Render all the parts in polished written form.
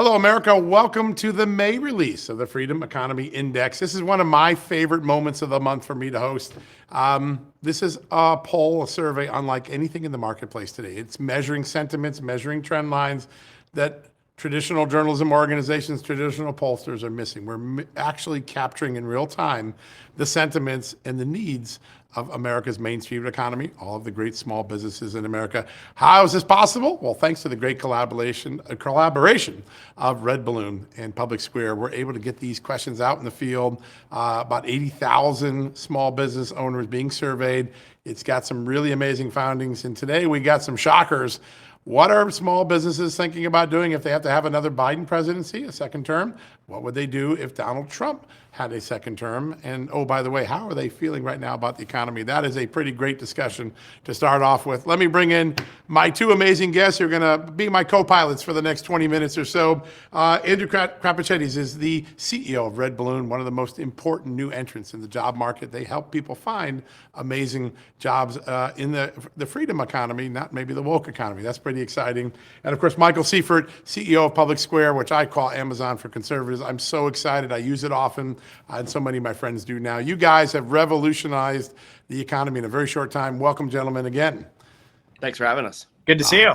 Hello, America. Welcome to the May release of the Freedom Economy Index. This is one of my favorite moments of the month for me to host. This is a poll, a survey unlike anything in the marketplace today. It's measuring sentiments, measuring trend lines that traditional journalism organizations, traditional pollsters are missing. We're actually capturing in real time the sentiments and the needs of America's Main Street economy, all of the great small businesses in America. How is this possible? Well, thanks to the great collaboration of Red Balloon and PublicSquare, we're able to get these questions out in the field. About 80,000 small business owners being surveyed. It's got some really amazing findings, and today we got some shockers. What are small businesses thinking about doing if they have to have another Biden presidency, a second term? What would they do if Donald Trump had a second term? And oh, by the way, how are they feeling right now about the economy? That is a pretty great discussion to start off with. Let me bring in my two amazing guests who are going to be my co-pilots for the next 20 minutes or so. Andrew Krapachetes is the CEO of Red Balloon, one of the most important new entrants in the job market. They help people find amazing jobs in the freedom economy, not maybe the woke economy. That's pretty exciting. And of course, Michael Seifert, CEO of PublicSquare, which I call Amazon for conservatives. I'm so excited. I use it often, and so many of my friends do now. You guys have revolutionized the economy in a very short time. Welcome, gentlemen, again. Thanks for having us. Good to see you.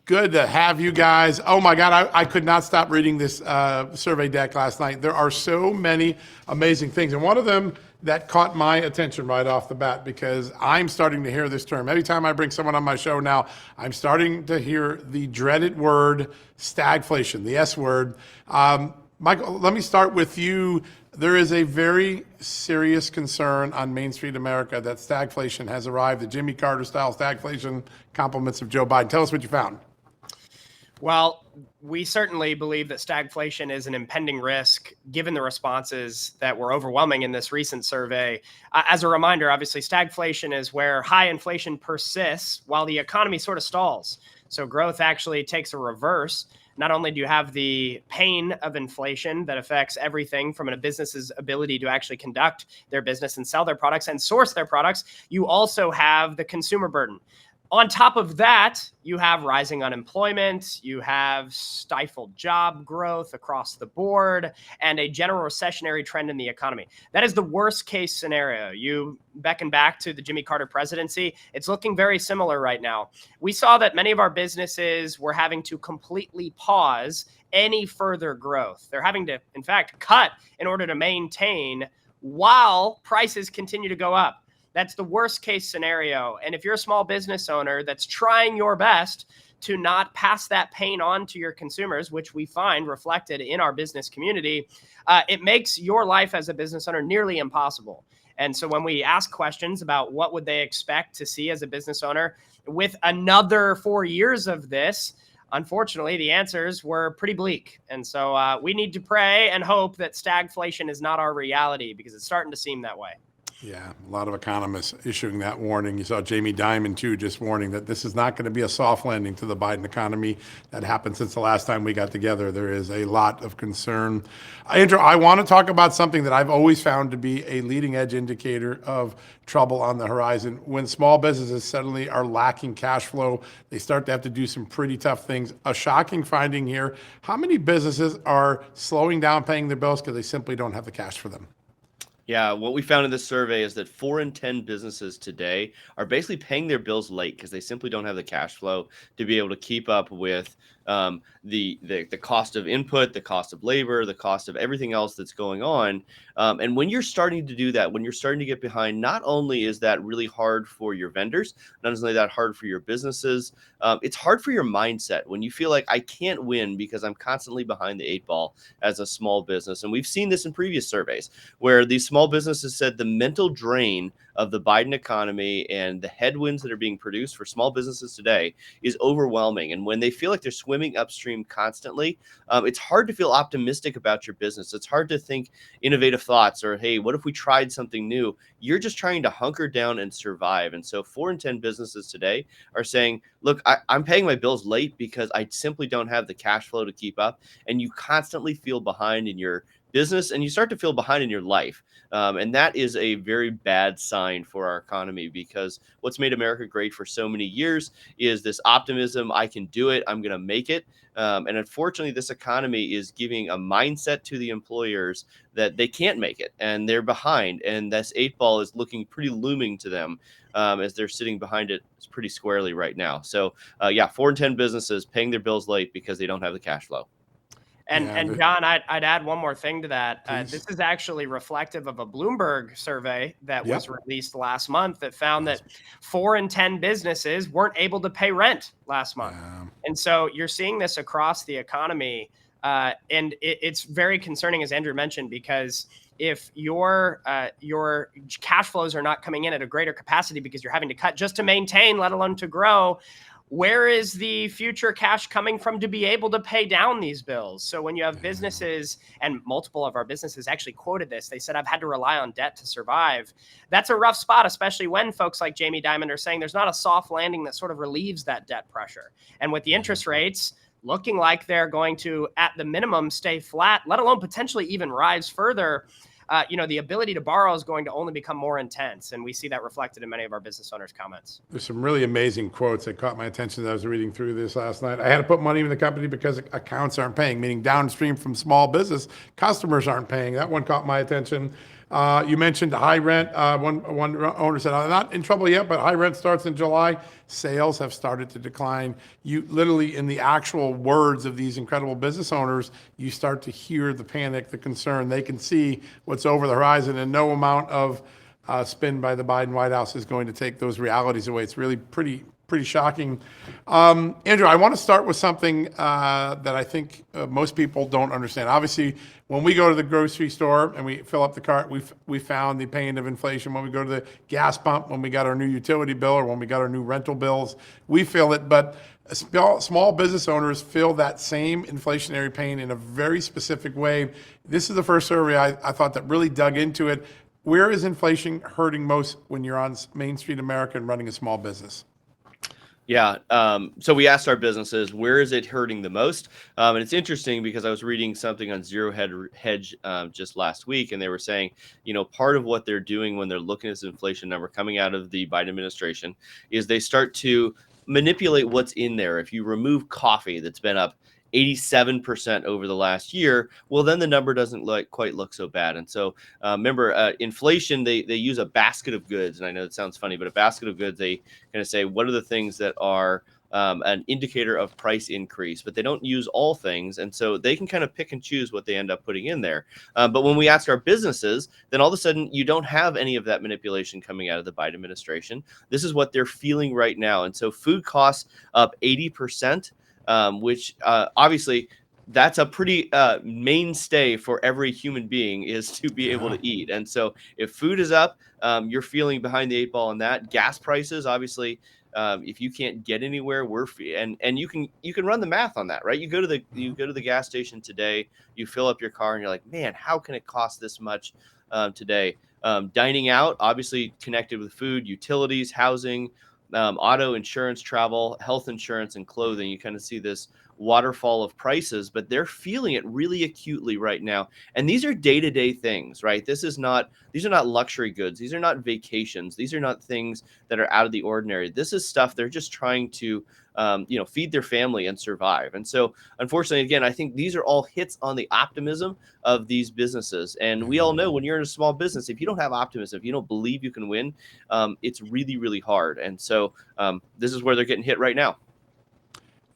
Good to have you guys. Oh my God, I could not stop reading this survey deck last night. There are so many amazing things. And one of them that caught my attention right off the bat, because I'm starting to hear this term. Every time I bring someone on my show now, I'm starting to hear the dreaded word stagflation, the S word. Michael, let me start with you. There is a very serious concern on Main Street America that stagflation has arrived, the Jimmy Carter style stagflation, compliments of Joe Biden. Tell us what you found. Well, we certainly believe that stagflation is an impending risk, given the responses that were overwhelming in this recent survey. As a reminder, obviously, stagflation is where high inflation persists while the economy sort of stalls. So growth actually takes a reverse. Not only do you have the pain of inflation that affects everything from a business's ability to actually conduct their business and sell their products and source their products, you also have the consumer burden. On top of that, you have rising unemployment, you have stifled job growth across the board, and a general recessionary trend in the economy. That is the worst case scenario. You beckon back to the Jimmy Carter presidency. It's looking very similar right now. We saw that many of our businesses were having to completely pause any further growth. They're having to, in fact, cut in order to maintain while prices continue to go up. That's the worst case scenario. And if you're a small business owner that's trying your best to not pass that pain on to your consumers, which we find reflected in our business community, it makes your life as a business owner nearly impossible. And so when we ask questions about what would they expect to see as a business owner with another 4 years of this, unfortunately, the answers were pretty bleak. And so we need to pray and hope that stagflation is not our reality, because it's starting to seem that way. Yeah, a lot of economists issuing that warning. You saw Jamie Dimon, too, just warning that this is not going to be a soft landing to the Biden economy. That happened since the last time we got together. There is a lot of concern. Andrew, I want to talk about something that I've always found to be a leading edge indicator of trouble on the horizon. When small businesses suddenly are lacking cash flow, they start to have to do some pretty tough things. A shocking finding here: how many businesses are slowing down paying their bills because they simply don't have the cash for them? Yeah, what we found in this survey is that 4 in 10 businesses today are basically paying their bills late because they simply don't have the cash flow to be able to keep up with the cost of input, the cost of labor, the cost of everything else that's going on. And when you're starting to do that, when you're starting to get behind, not only is that really hard for your vendors, not only that hard for your businesses, it's hard for your mindset when you feel like I can't win because I'm constantly behind the 8 ball as a small business. And we've seen this in previous surveys where these small businesses said the mental drain of the Biden economy and the headwinds that are being produced for small businesses today is overwhelming. And when they feel like they're swimming upstream constantly, it's hard to feel optimistic about your business. It's hard to think innovative thoughts or, hey, what if we tried something new? You're just trying to hunker down and survive. And so 4 in 10 businesses today are saying, look, I'm paying my bills late because I simply don't have the cash flow to keep up. And you constantly feel behind in your business and you start to feel behind in your life. And that is a very bad sign for our economy, because what's made America great for so many years is this optimism. I can do it. I'm going to make it. And unfortunately, this economy is giving a mindset to the employers that they can't make it and they're behind. And this 8 ball is looking pretty looming to them as they're sitting behind it pretty squarely right now. So, yeah, 4 in 10 businesses paying their bills late because they don't have the cash flow. And John, I'd add one more thing to that. This Please. is actually reflective of a Bloomberg survey that Yep. was released last month that found that 4 in 10 businesses weren't able to pay rent last month. And so you're seeing this across the economy. And it's very concerning, as Andrew mentioned, because if your cash flows are not coming in at a greater capacity because you're having to cut just to maintain, let alone to grow, where is the future cash coming from to be able to pay down these bills? So when you have businesses, and multiple of our businesses actually quoted this, they said, I've had to rely on debt to survive. That's a rough spot, especially when folks like Jamie Dimon are saying there's not a soft landing that sort of relieves that debt pressure. And with the interest rates looking like they're going to, at the minimum, stay flat, let alone potentially even rise further, the ability to borrow is going to only become more intense. And we see that reflected in many of our business owners' comments. There's some really amazing quotes that caught my attention as I was reading through this last night. I had to put money in the company because accounts aren't paying, meaning downstream from small business, customers aren't paying. That one caught my attention. You mentioned high rent. One owner said, I'm not in trouble yet, but high rent starts in July. Sales have started to decline. You literally, in the actual words of these incredible business owners, you start to hear the panic, the concern. They can see what's over the horizon, and no amount of spin by the Biden White House is going to take those realities away. It's really pretty shocking. Andrew, I want to start with something that I think most people don't understand. Obviously, when we go to the grocery store and we fill up the cart, we found the pain of inflation. When we go to the gas pump, when we got our new utility bill, or when we got our new rental bills, we feel it. But small business owners feel that same inflationary pain in a very specific way. This is the first survey I thought that really dug into it. Where is inflation hurting most when you're on Main Street America and running a small business? Yeah. So we asked our businesses, where is it hurting the most? And it's interesting because I was reading something on Zero Hedge just last week, and they were saying, part of what they're doing when they're looking at this inflation number coming out of the Biden administration is they start to manipulate what's in there. If you remove coffee that's been up 87% over the last year, well, then the number doesn't quite look so bad. And so remember, inflation, they use a basket of goods. And I know it sounds funny, but a basket of goods, they kind of say, what are the things that are an indicator of price increase, but they don't use all things. And so they can kind of pick and choose what they end up putting in there. But when we ask our businesses, then all of a sudden you don't have any of that manipulation coming out of the Biden administration. This is what they're feeling right now. And so food costs up 80%. Which obviously that's a pretty mainstay for every human being, is to be able to eat. And so if food is up, you're feeling behind the 8 ball on that. Gas prices, obviously, if you can't get anywhere, and you can run the math on that, right? You go to the gas station today, you fill up your car, and you're like, man, how can it cost this much today? Dining out, obviously connected with food, utilities, housing, auto insurance, travel, health insurance, and clothing. You kind of see this waterfall of prices, but they're feeling it really acutely right now. And these are day-to-day things, right? These are not luxury goods. These are not vacations. These are not things that are out of the ordinary. This is stuff they're just trying to feed their family and survive. And so, unfortunately, again, I think these are all hits on the optimism of these businesses. And we all know when you're in a small business, if you don't have optimism, if you don't believe you can win, it's really, really hard. And so this is where they're getting hit right now.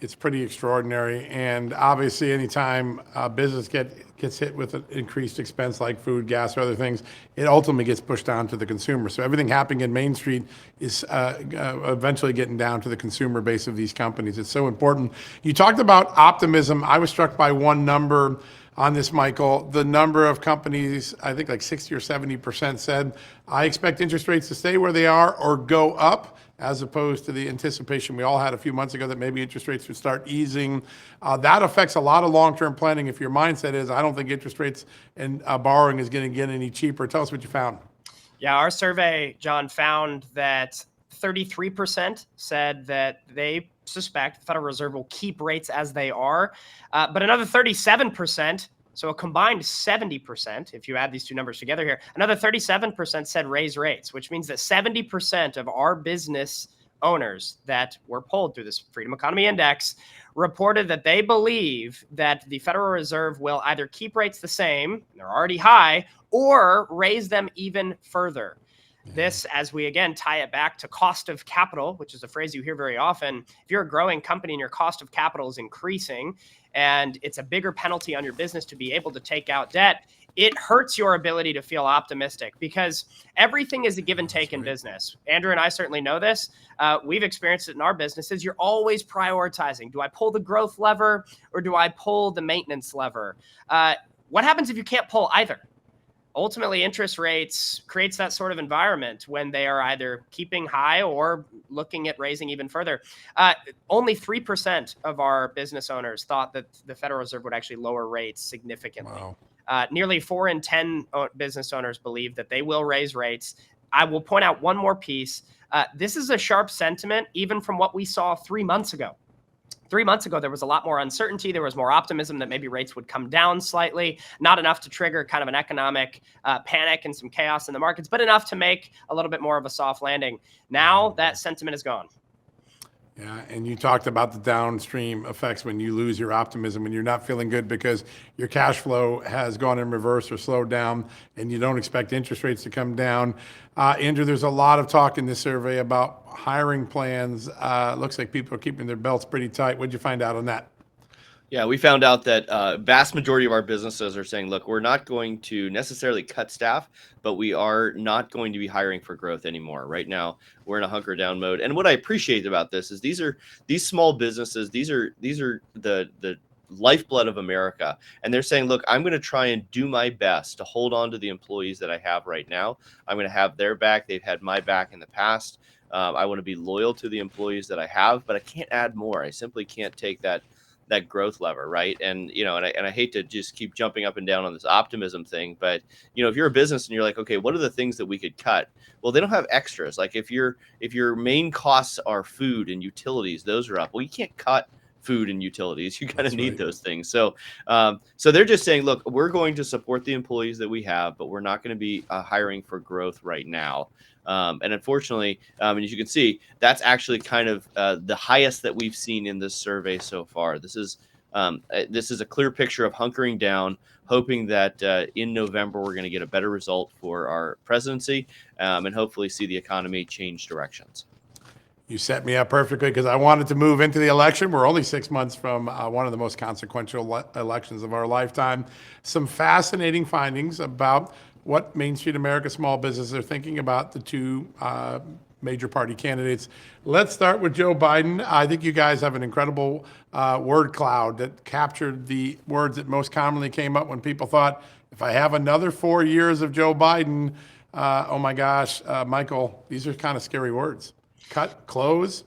It's pretty extraordinary. And obviously, anytime a business gets hit with an increased expense like food, gas, or other things, it ultimately gets pushed down to the consumer. So everything happening in Main Street is eventually getting down to the consumer base of these companies. It's so important. You talked about optimism. I was struck by one number on this, Michael. The number of companies, I think like 60 or 70% said, I expect interest rates to stay where they are or go up, as opposed to the anticipation we all had a few months ago that maybe interest rates would start easing. That affects a lot of long-term planning. If your mindset is, I don't think interest rates and borrowing is going to get any cheaper. Tell us what you found. Yeah, our survey, John, found that 33% said that they suspect the Federal Reserve will keep rates as they are. But another 37% So a combined 70%, if you add these two numbers together here, another 37% said raise rates, which means that 70% of our business owners that were polled through this Freedom Economy Index reported that they believe that the Federal Reserve will either keep rates the same, they're already high, or raise them even further. This, as we again tie it back to cost of capital, which is a phrase you hear very often. If you're a growing company and your cost of capital is increasing and it's a bigger penalty on your business to be able to take out debt, it hurts your ability to feel optimistic because everything is a give and take in business. Andrew and I certainly know this. We've experienced it in our businesses. You're always prioritizing. Do I pull the growth lever or do I pull the maintenance lever? What happens if you can't pull either? Ultimately, interest rates creates that sort of environment when they are either keeping high or looking at raising even further. Only 3% of our business owners thought that the Federal Reserve would actually lower rates significantly. Wow. Nearly 4 in 10 business owners believe that they will raise rates. I will point out one more piece. This is a sharp sentiment, even from what we saw 3 months ago. 3 months ago, there was a lot more uncertainty. There was more optimism that maybe rates would come down slightly, not enough to trigger kind of an economic panic and some chaos in the markets, but enough to make a little bit more of a soft landing. Now that sentiment is gone. Yeah, and you talked about the downstream effects when you lose your optimism, when you're not feeling good because your cash flow has gone in reverse or slowed down and you don't expect interest rates to come down. Andrew, there's a lot of talk in this survey about hiring plans. Looks like people are keeping their belts pretty tight. What'd you find out on that? Yeah, we found out that vast majority of our businesses are saying, look, we're not going to necessarily cut staff, but we are not going to be hiring for growth anymore. Right now, we're in a hunker down mode. And what I appreciate about this is these small businesses, these are the lifeblood of America. And they're saying, look, I'm going to try and do my best to hold on to the employees that I have right now. I'm going to have their back. They've had my back in the past. I want to be loyal to the employees that I have, but I can't add more. I simply can't take that growth lever, right? And and I hate to just keep jumping up and down on this optimism thing, but if you're a business and you're like, okay, what are the things that we could cut? Well, they don't have extras. Like if your main costs are food and utilities, those are up. Well, you can't cut food and utilities. You kind of need those things. So they're just saying, look, we're going to support the employees that we have, but we're not going to be hiring for growth right now. And unfortunately, and as you can see, that's actually kind of the highest that we've seen in this survey so far. This is a clear picture of hunkering down, hoping that in November we're going to get a better result for our presidency and hopefully see the economy change directions. You set me up perfectly because I wanted to move into the election. We're only 6 months from one of the most consequential elections of our lifetime. Some fascinating findings about what Main Street America small businesses are thinking about the two major party candidates. Let's start with Joe Biden. I think you guys have an incredible word cloud that captured the words that most commonly came up when people thought, if I have another 4 years of Joe Biden, oh my gosh, Michael, these are kind of scary words. Cut, close,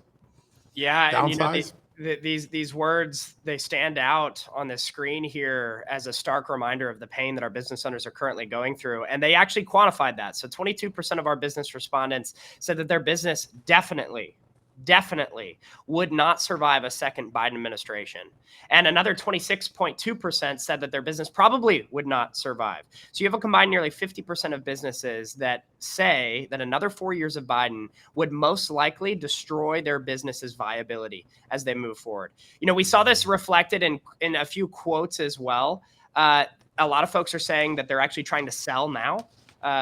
yeah, downsize. And these words, they stand out on the screen here as a stark reminder of the pain that our business owners are currently going through. And they actually quantified that. So 22% of our business respondents said that their business definitely would not survive a second Biden administration. And another 26.2% said that their business probably would not survive. So you have a combined nearly 50% of businesses that say that another 4 years of Biden would most likely destroy their business's viability as they move forward. We saw this reflected in a few quotes as well. A lot of folks are saying that they're actually trying to sell now.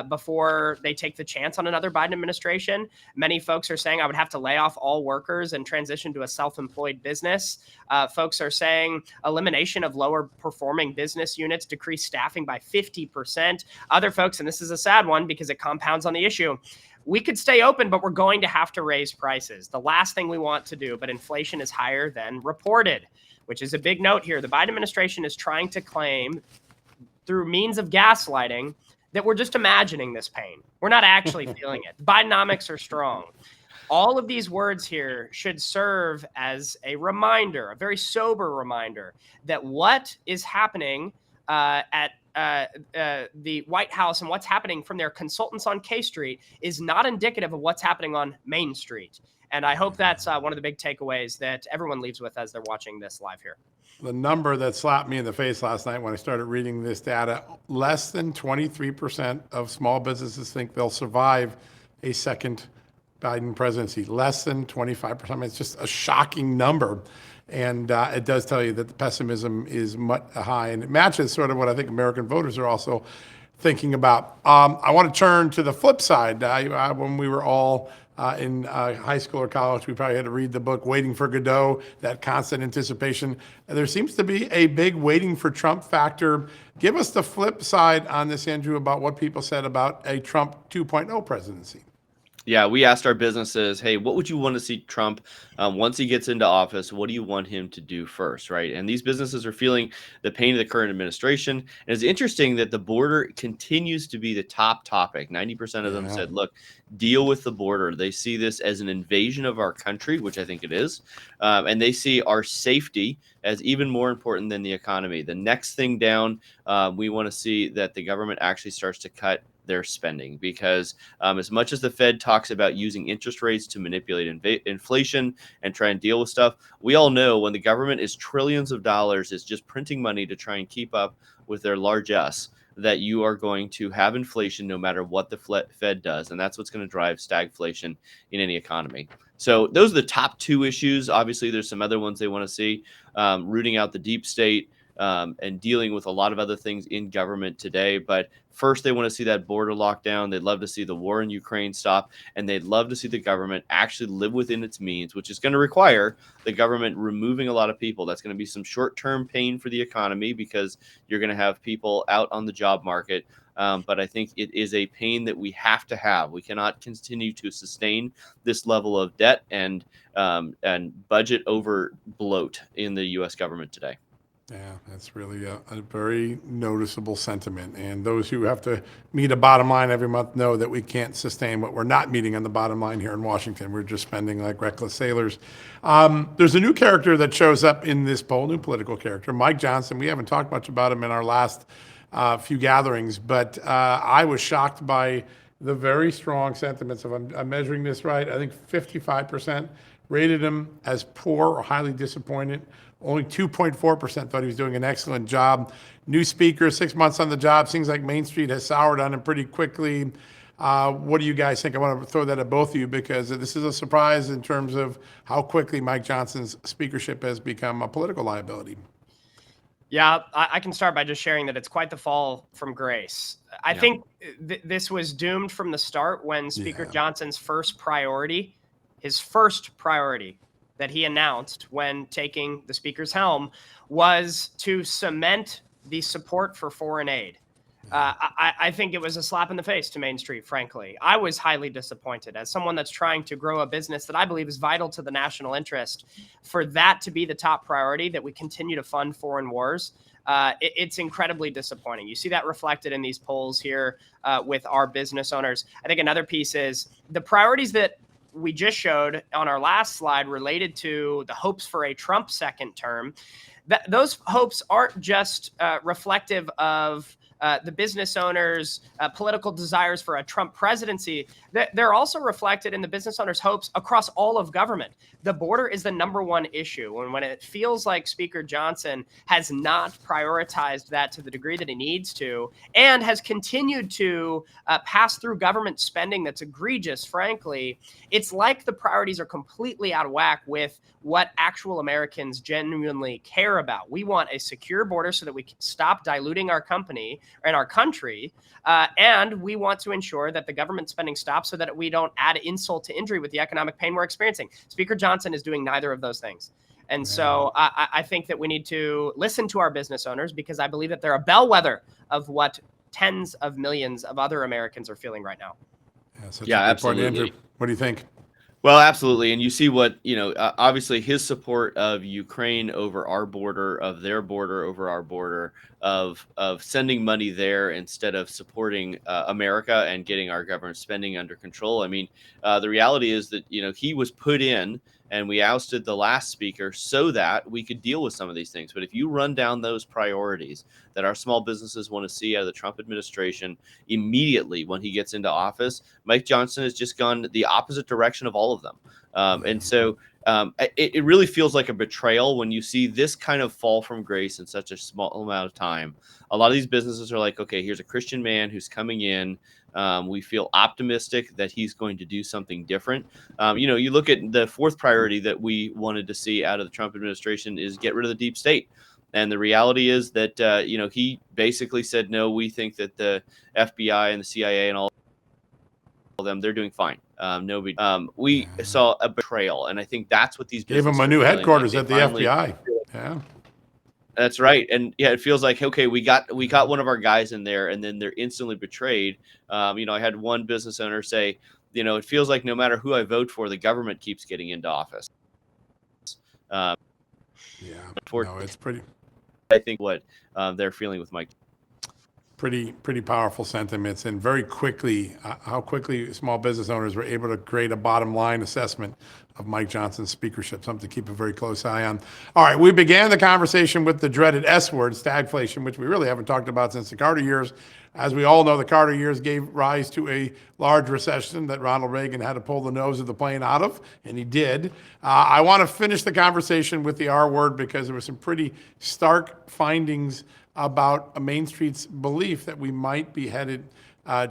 Before they take the chance on another Biden administration. Many folks are saying I would have to lay off all workers and transition to a self-employed business. Folks are saying elimination of lower performing business units, decrease staffing by 50%. Other folks, and this is a sad one because it compounds on the issue, we could stay open, but we're going to have to raise prices. The last thing we want to do, but inflation is higher than reported, which is a big note here. The Biden administration is trying to claim through means of gaslighting that we're just imagining this pain. We're not actually feeling it. Bidenomics are strong. All of these words here should serve as a reminder, a very sober reminder, that what is happening at the White House and what's happening from their consultants on K Street is not indicative of what's happening on Main Street. And I hope that's one of the big takeaways that everyone leaves with as they're watching this live here. The number that slapped me in the face last night when I started reading this data, less than 23% of small businesses think they'll survive a second Biden presidency. Less than 25%. I mean, it's just a shocking number. And it does tell you that the pessimism is much high, and it matches sort of what I think American voters are also thinking about. I want to turn to the flip side. When we were all in high school or college, we probably had to read the book Waiting for Godot, that constant anticipation. There seems to be a big waiting for Trump factor. Give us the flip side on this, Andrew, about what people said about a Trump 2.0 presidency. Yeah, we asked our businesses, hey, what would you want to see Trump once he gets into office? What do you want him to do first, right? And these businesses are feeling the pain of the current administration. And it's interesting that the border continues to be the top topic. 90% of them said, look, deal with the border. They see this as an invasion of our country, which I think it is. And they see our safety as even more important than the economy. The next thing down, we want to see that the government actually starts to cut their spending, because as much as the Fed talks about using interest rates to manipulate inflation and try and deal with stuff, we all know when the government is trillions of dollars is just printing money to try and keep up with their largesse, that you are going to have inflation no matter what the Fed does. And that's what's going to drive stagflation in any economy. So those are the top two issues. Obviously, there's some other ones they want to see, rooting out the deep state, and dealing with a lot of other things in government today. But first, they want to see that border lockdown. They'd love to see the war in Ukraine stop, and they'd love to see the government actually live within its means, which is going to require the government removing a lot of people. That's going to be some short-term pain for the economy, because you're going to have people out on the job market. But I think it is a pain that we have to have. We cannot continue to sustain this level of debt and budget over bloat in the U.S. government today. Yeah, that's really a very noticeable sentiment. And those who have to meet a bottom line every month know that we can't sustain what we're not meeting on the bottom line here in Washington. We're just spending like reckless sailors. There's a new character that shows up in this poll, new political character, Mike Johnson. We haven't talked much about him in our last few gatherings, but I was shocked by the very strong sentiments of, I'm measuring this right, I think 55% rated him as poor or highly disappointed. Only 2.4% thought he was doing an excellent job. New speaker, 6 months on the job. Seems like Main Street has soured on him pretty quickly. What do you guys think? I want to throw that at both of you, because this is a surprise in terms of how quickly Mike Johnson's speakership has become a political liability. Yeah, I can start by just sharing that it's quite the fall from grace. I think this was doomed from the start when Speaker Johnson's first priority that he announced when taking the speaker's helm was to cement the support for foreign aid. I think it was a slap in the face to Main Street, frankly. I was highly disappointed as someone that's trying to grow a business that I believe is vital to the national interest. For that to be the top priority, that we continue to fund foreign wars, it's incredibly disappointing. You see that reflected in these polls here with our business owners. I think another piece is the priorities that we just showed on our last slide related to the hopes for a Trump second term. Those hopes aren't just reflective of the business owners' political desires for a Trump presidency. They're also reflected in the business owners' hopes across all of government. The border is the number one issue. And when it feels like Speaker Johnson has not prioritized that to the degree that he needs to, and has continued to pass through government spending that's egregious, frankly, it's like the priorities are completely out of whack with what actual Americans genuinely care about. We want a secure border so that we can stop diluting our company and our country. And we want to ensure that the government spending stops so that we don't add insult to injury with the economic pain we're experiencing. Speaker Johnson is doing neither of those things. And so I think that we need to listen to our business owners, because I believe that they're a bellwether of what tens of millions of other Americans are feeling right now. Yeah, absolutely. Andrew, what do you think? Well, absolutely. And you see what, obviously his support of Ukraine over our border, of their border over our border, of sending money there instead of supporting America and getting our government spending under control. I mean, the reality is that, he was put in and we ousted the last speaker so that we could deal with some of these things. But if you run down those priorities that our small businesses want to see out of the Trump administration immediately when he gets into office, Mike Johnson has just gone the opposite direction of all of them. And so it really feels like a betrayal when you see this kind of fall from grace in such a small amount of time. A lot of these businesses are like, okay, here's a Christian man who's coming in. We feel optimistic that he's going to do something different. You look at the fourth priority that we wanted to see out of the Trump administration is get rid of the deep state. And the reality is that, he basically said, no, we think that the FBI and the CIA and all of them, they're doing fine. We saw a betrayal. And I think that's what these Gave businesses him a new are feeling headquarters like. at the FBI. Yeah. That's right. And yeah, it feels like, okay, we got one of our guys in there and then they're instantly betrayed. I had one business owner say, it feels like no matter who I vote for, the government keeps getting into office. Yeah. No, it's pretty. I think what they're feeling with Mike. Pretty powerful sentiments, and very quickly, how quickly small business owners were able to create a bottom line assessment of Mike Johnson's speakership, something to keep a very close eye on. All right, we began the conversation with the dreaded S word, stagflation, which we really haven't talked about since the Carter years. As we all know, the Carter years gave rise to a large recession that Ronald Reagan had to pull the nose of the plane out of, and he did. I want to finish the conversation with the R word because there were some pretty stark findings about Main Street's belief that we might be headed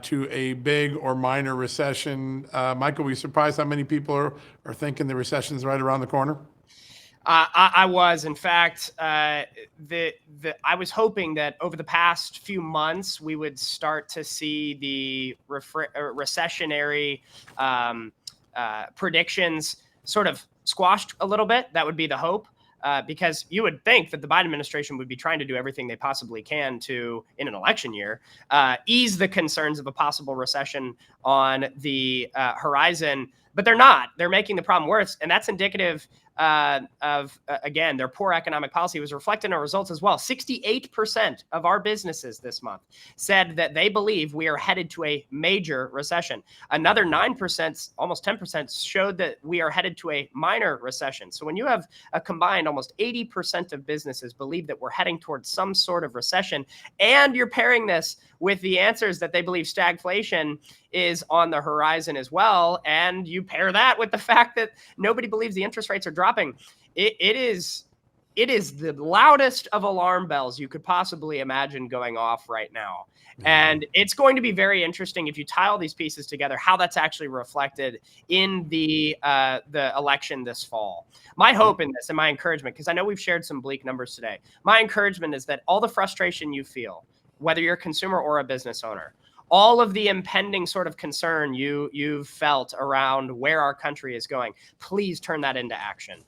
to a big or minor recession. Michael, were you surprised how many people are thinking the recession's right around the corner? I was, in fact, I was hoping that over the past few months we would start to see the recessionary predictions sort of squashed a little bit. That would be the hope. Because you would think that the Biden administration would be trying to do everything they possibly can to, in an election year, ease the concerns of a possible recession on the horizon. But they're not. They're making the problem worse. And that's indicative of, again, their poor economic policy was reflected in our results as well. 68% of our businesses this month said that they believe we are headed to a major recession. Another 9%, almost 10%, showed that we are headed to a minor recession. So when you have a combined almost 80% of businesses believe that we're heading towards some sort of recession, and you're pairing this with the answers that they believe stagflation is on the horizon as well, and you pair that with the fact that nobody believes the interest rates are dropping, it is the loudest of alarm bells you could possibly imagine going off right now. And it's going to be very interesting if you tie all these pieces together, how that's actually reflected in the election this fall. My hope in this and my encouragement, because I know we've shared some bleak numbers today, my encouragement is that all the frustration you feel, whether you're a consumer or a business owner, all of the impending sort of concern you've felt around where our country is going, please turn that into action.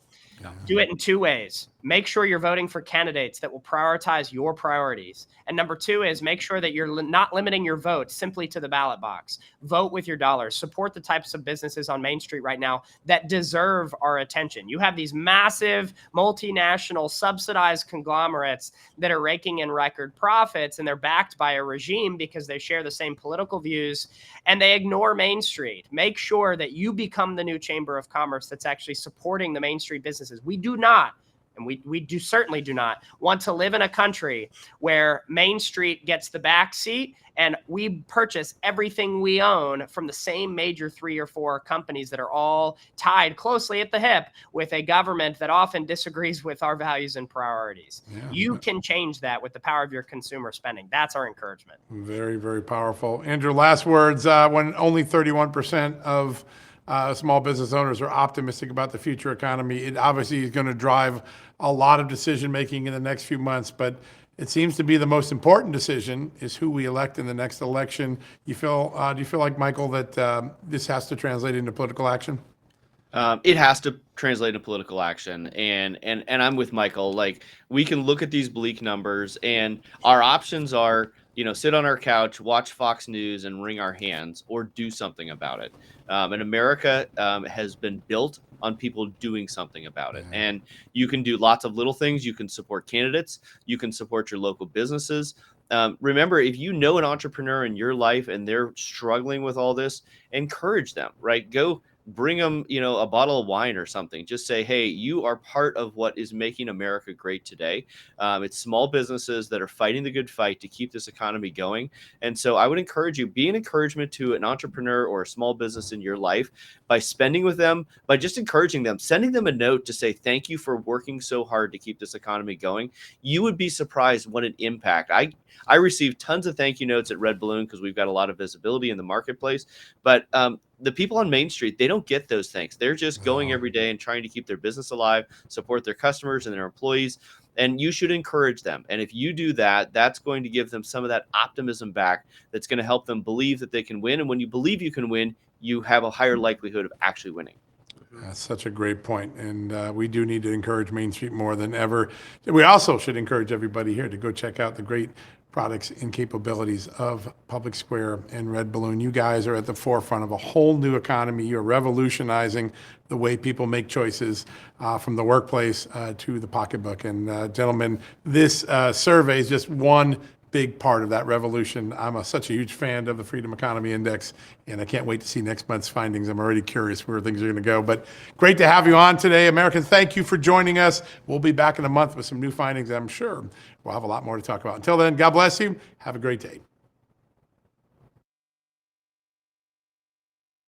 Do it in two ways. Make sure you're voting for candidates that will prioritize your priorities. And number two is make sure that you're not limiting your vote simply to the ballot box. Vote with your dollars. Support the types of businesses on Main Street right now that deserve our attention. You have these massive multinational subsidized conglomerates that are raking in record profits, and they're backed by a regime because they share the same political views, and they ignore Main Street. Make sure that you become the new chamber of commerce that's actually supporting the Main Street businesses. We do not, and we certainly do not want to live in a country where Main Street gets the back seat and we purchase everything we own from the same major 3 or 4 companies that are all tied closely at the hip with a government that often disagrees with our values and priorities. You can change that with the power of your consumer spending. That's our encouragement. Very, very powerful. Andrew, last words. When only 31% of small business owners are optimistic about the future economy, it obviously is going to drive a lot of decision making in the next few months. But it seems to be the most important decision is who we elect in the next election. Do you feel like, Michael, that this has to translate into political action? It has to translate into political action, and I'm with Michael. Like, we can look at these bleak numbers, and our options are, sit on our couch, watch Fox News, and wring our hands, or do something about it. And America has been built on people doing something about it. And you can do lots of little things. You can support candidates. You can support your local businesses. Remember, if you know an entrepreneur in your life and they're struggling with all this, encourage them, right? Go bring them, a bottle of wine or something. Just say, hey, you are part of what is making America great today. It's small businesses that are fighting the good fight to keep this economy going. And so I would encourage you, be an encouragement to an entrepreneur or a small business in your life by spending with them, by just encouraging them, sending them a note to say, thank you for working so hard to keep this economy going. You would be surprised what an impact. I received tons of thank you notes at Red Balloon because we've got a lot of visibility in the marketplace. But the people on Main Street, they don't get those thanks. They're just going every day and trying to keep their business alive, support their customers and their employees. And you should encourage them. And if you do that, that's going to give them some of that optimism back. That's going to help them believe that they can win. And when you believe you can win, you have a higher likelihood of actually winning. That's such a great point. And we do need to encourage Main Street more than ever. We also should encourage everybody here to go check out the great products and capabilities of PublicSquare and Red Balloon. You guys are at the forefront of a whole new economy. You're revolutionizing the way people make choices from the workplace to the pocketbook. And gentlemen, this survey is just one big part of that revolution. I'm such a huge fan of the Freedom Economy Index, and I can't wait to see next month's findings. I'm already curious where things are going to go. But great to have you on today, Americans. Thank you for joining us. We'll be back in a month with some new findings. I'm sure we'll have a lot more to talk about. Until then, God bless you. Have a great day.